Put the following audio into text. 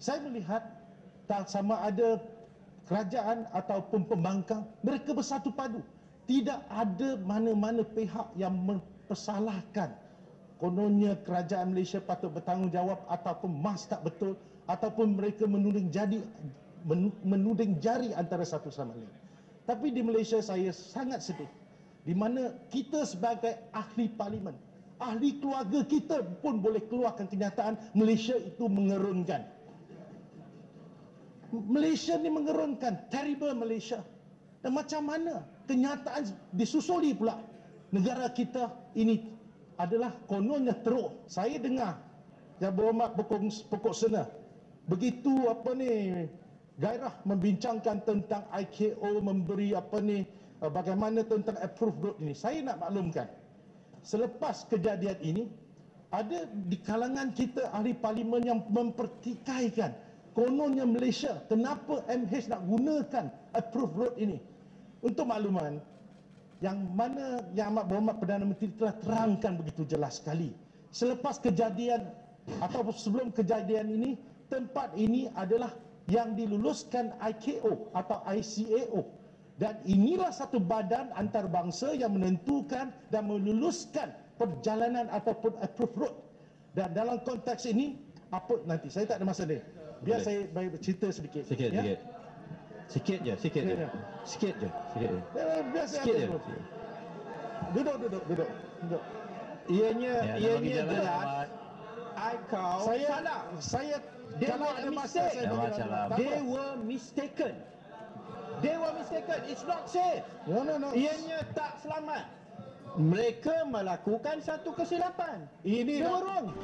Saya melihat tak sama ada kerajaan ataupun pembangkang, mereka bersatu padu. Tidak ada mana-mana pihak yang mempersalahkan. Kononnya kerajaan Malaysia patut bertanggungjawab ataupun MAS tak betul, ataupun mereka menuding jari antara satu sama lain. Tapi di Malaysia saya sangat sedih, di mana kita sebagai ahli parlimen, ahli keluarga kita pun boleh keluarkan kenyataan Malaysia itu mengerunkan. Malaysia ni mengerunkan, terrible Malaysia. Dan macam mana kenyataan disusuli pula negara kita ini adalah kononnya teruk. Saya dengar Yang Berhormat Pokok Sena begitu gairah membincangkan tentang IKO memberi bagaimana tentang approved road ini. Saya nak maklumkan, selepas kejadian ini ada di kalangan kita ahli parlimen yang mempertikaikan kononnya Malaysia, kenapa MH nak gunakan approved road ini. Untuk makluman, yang mana Yang Amat Berhormat Perdana Menteri telah terangkan begitu jelas sekali, selepas kejadian atau sebelum kejadian ini, tempat ini adalah yang diluluskan IKO atau ICAO, dan inilah satu badan antarabangsa yang menentukan dan meluluskan perjalanan ataupun approved road. Dan dalam konteks ini, apa nanti saya tak ada masa ni, biar saya bercerita sedikit. Sikit je. Biar saya duduk. Ianya jelas. Saya salah. Kalau ada masa saya They were mistaken. It's not safe. No. Ianya tak selamat. Mereka melakukan satu kesilapan. Ini They were wrong.